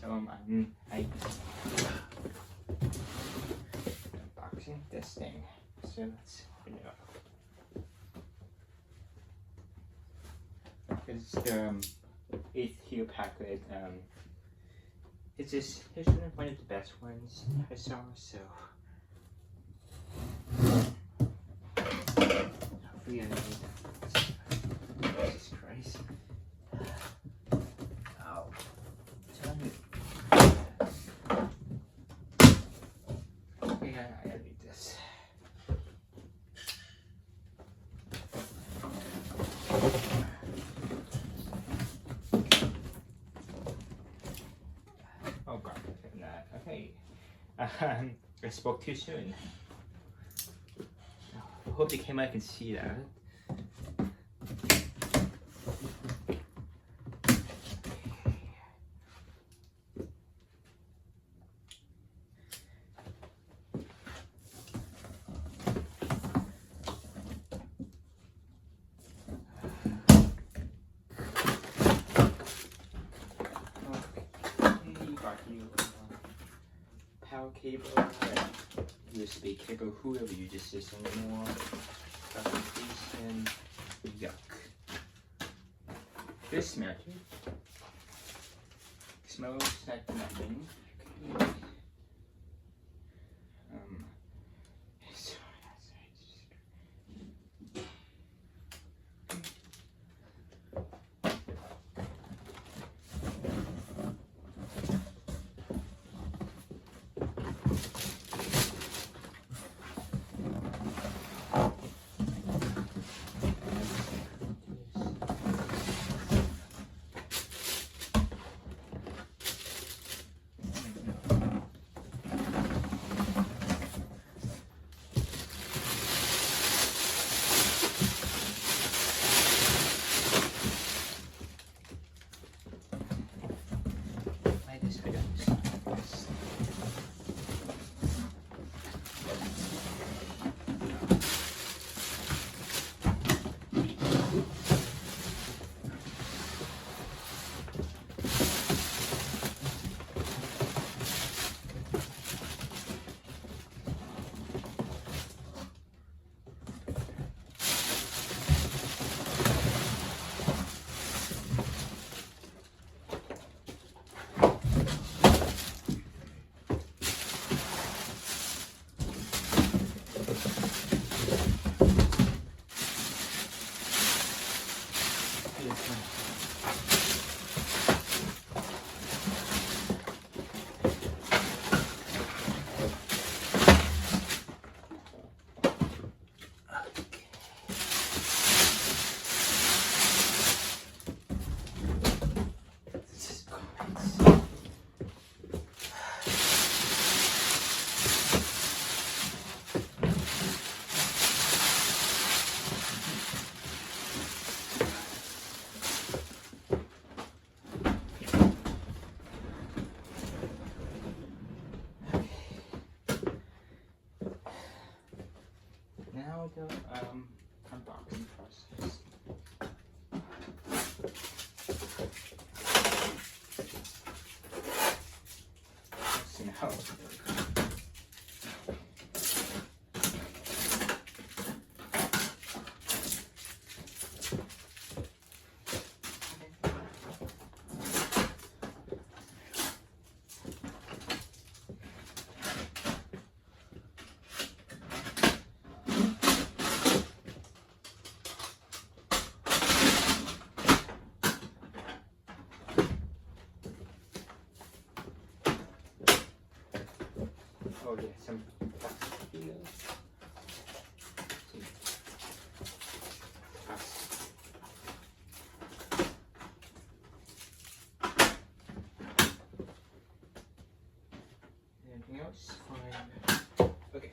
I'm unboxing this thing. So let's open it up. It's the 8th Hero packet. It's just one of the best ones I saw. So hopefully I need Jesus Christ. Oh, tell me. Yeah, I need this. Oh god, okay. I spoke too soon. I hope the camera can see that. Power cable, USB cable, whoever uses this anymore. Documentation, yuck. This smells like nothing. Okay. Now the unboxing process. Let's see how it works. Oh yeah, some videos. Anything else? Fine. Okay.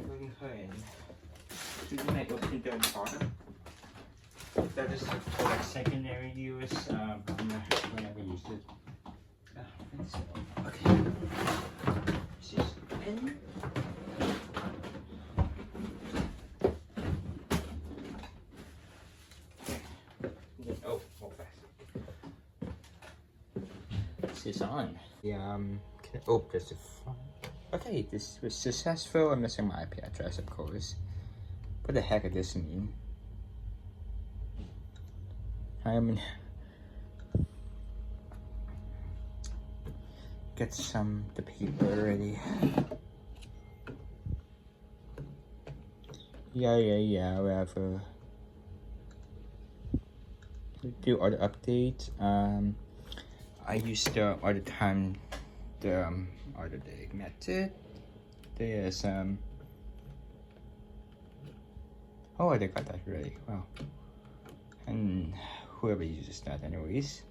Moving her in. So we might open the bottom. That is like secondary use. I'm never used it. Okay. This is in. this is on. There's the front. Okay, this was successful. I'm missing my IP address, of course. What the heck does this mean? Get the paper ready. Yeah, whatever. Do other updates. I used the other time the other day method. There's oh, I got that ready. Wow. And whoever uses that anyways.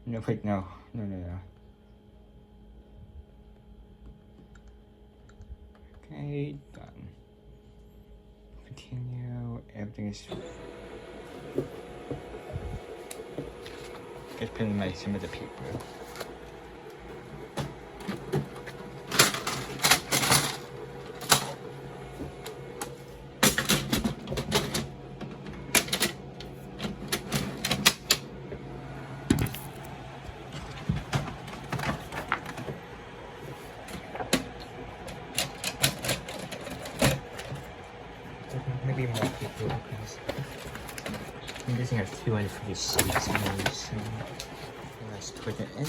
No, wait, no. Okay, done. Continue. Everything is. It's been like some of the paper. Maybe more people because this thing has 250 seats in there, so let's put it in.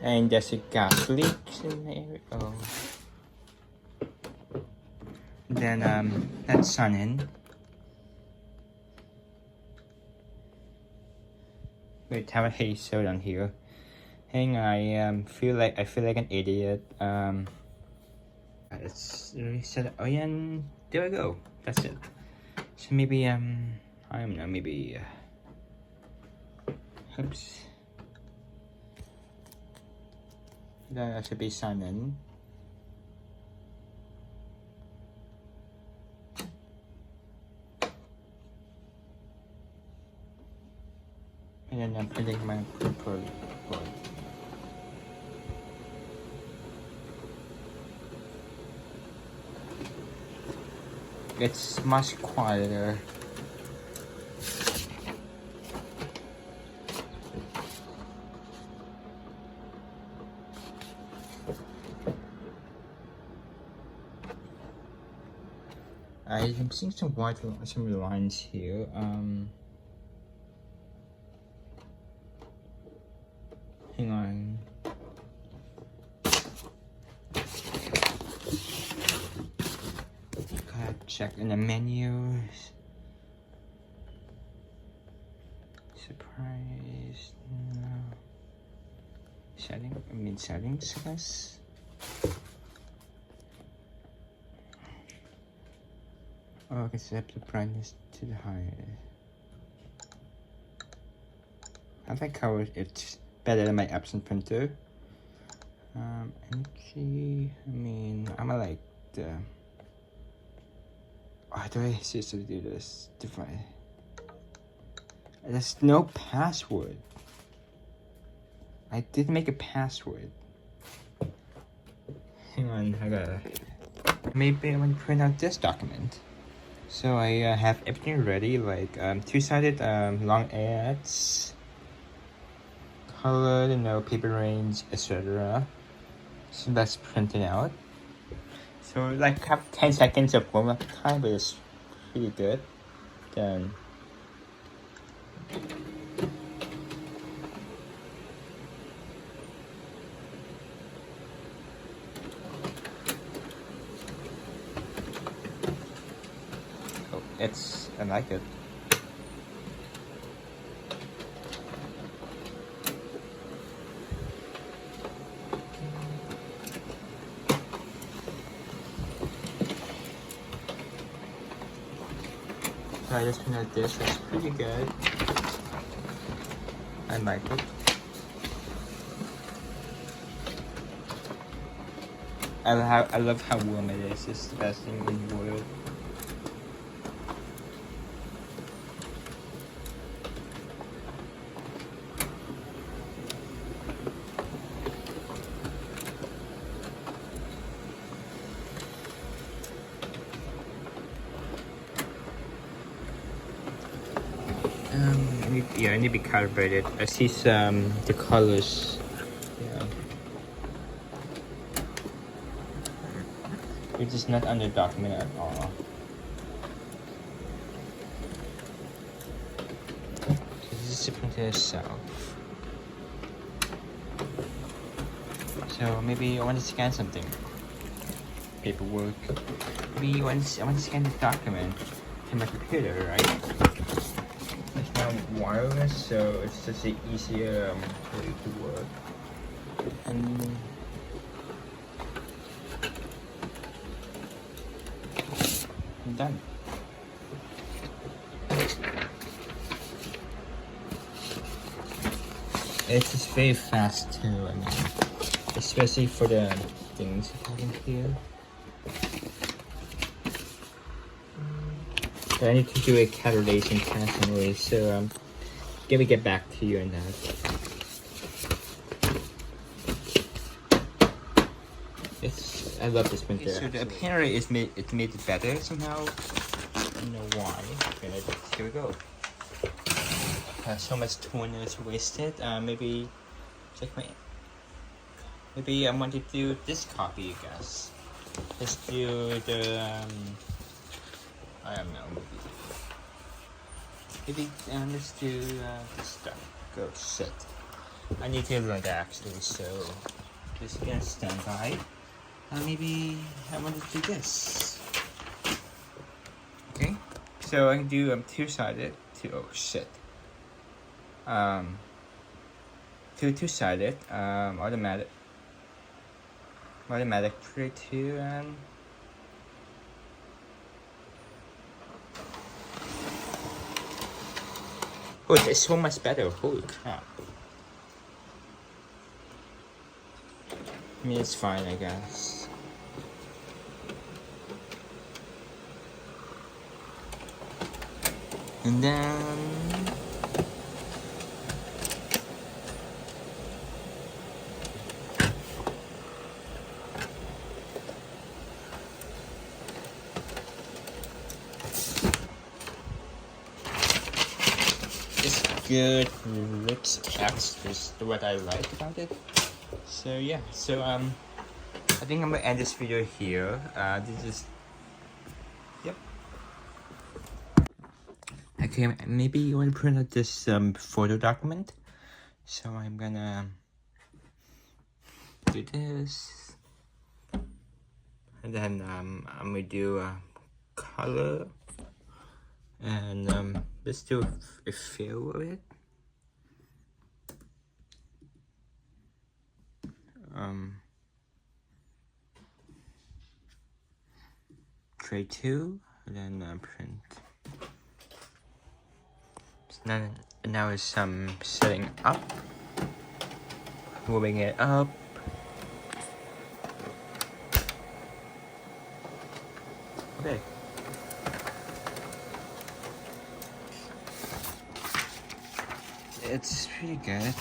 And there's a gas leak in there. Oh. Then let's sun in. Wait, have a haze soda on here. Hang on, I feel like an idiot. Let's reset it. Oh yeah, and there we go. That's it. So maybe I don't know. Maybe oops. That should be signed in. And then I'm putting my purple board. It's much quieter. I'm seeing some lines here. Hang on. Gotta check in the menus. Surprise. No. Settings, guys. Oh, I can set the brightness to the highest. I think how it's better than my Epson printer. Energy. I'm like the. Oh, do I seriously do this? There's no password. I did make a password. Hang on, I gotta. Maybe I'm gonna print out this document. So I have everything ready, like two-sided long ads, color, paper range, etc. So that's printed out. So like have 10 seconds of warm-up time, but it's pretty good. Then I like it. So I just printed this. It's pretty good. I like it. I love how warm it is. It's the best thing in the world. Yeah, I need to be calibrated. I see some the colors. Yeah. Which is not under document at all. So this is the printer itself. So maybe I want to scan something. Paperwork. Maybe I want to scan the document to my computer, right? It's now wireless, so it's just an easier way to work. And I'm done. It's just very fast too, I mean, especially for the things you have in here. But I need to do a calibration test anyway, so let me get back to you on that. I love this printer. So apparently it's made it better somehow. I don't know why. Okay, here we go. So much toner is wasted. Maybe check my. Maybe I want to do this copy, I guess. Let's do the. I don't know. Maybe let's do this stuff. Go sit. I need to learn that actually. So just gonna stand by. Maybe I want to do this. Okay. So I can do two-sided. Two-sided, automatic 3-2 and oh, it's so much better. Holy crap. I mean, it's fine, I guess. And then good rich text is what I like about it. So yeah, so I think I'm gonna end this video here. This is yep. Okay, maybe you want to print out this photo document. So I'm gonna do this, and then I'm gonna do color. And let's do a feel of it. Tray 2, and then print. So now it's setting up, moving it up. Okay. It's pretty good.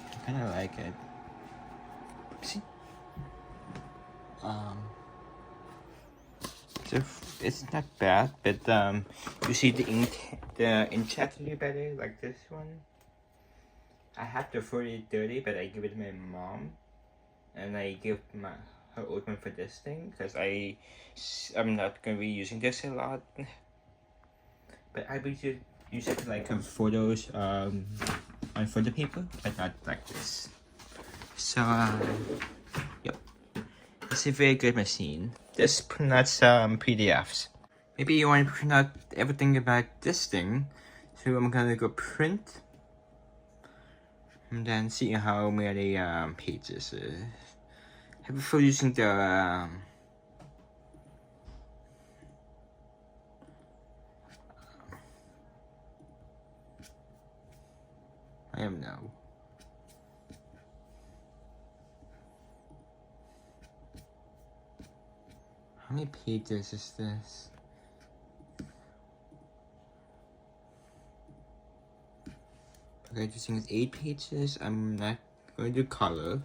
I kind of like it. See? So it's not bad, but you see the inkjet here better, like this one. I have the 4030, but I give it to my mom, and I give her old one for this thing because I'm not gonna be using this a lot. But I will use it like photos on photo paper, but not like this. So yep, it's a very good machine. This prints PDFs. Maybe you want to print out everything about this thing. So I'm gonna go print, and then see how many pages. Before using the I don't know. How many pages is this? Okay, this thing is 8 pages. I'm not going to do color.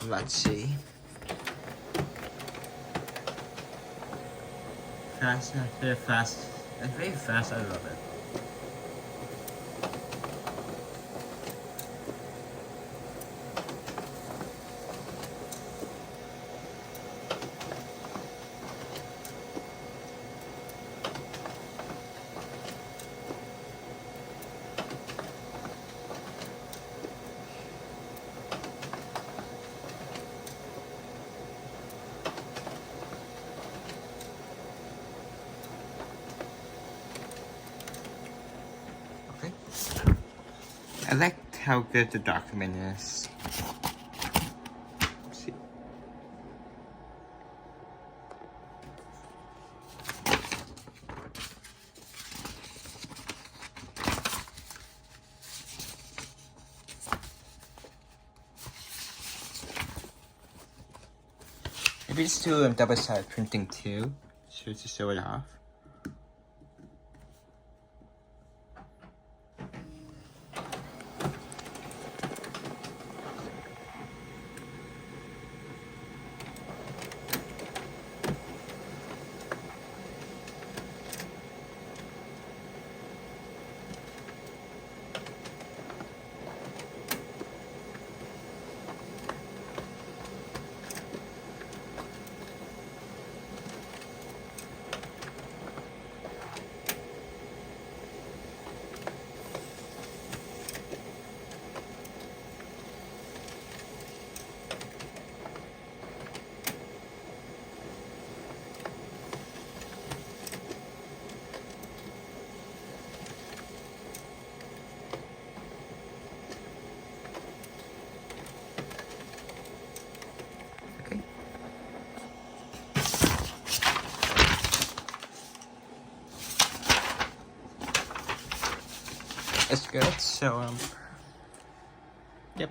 Let's see. Fast, very fast. It's very fast. I love it. how good the document is. Let's see. Maybe just do double-sided printing too, so to show it off. It's good, so, yep.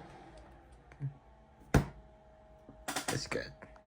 It's good.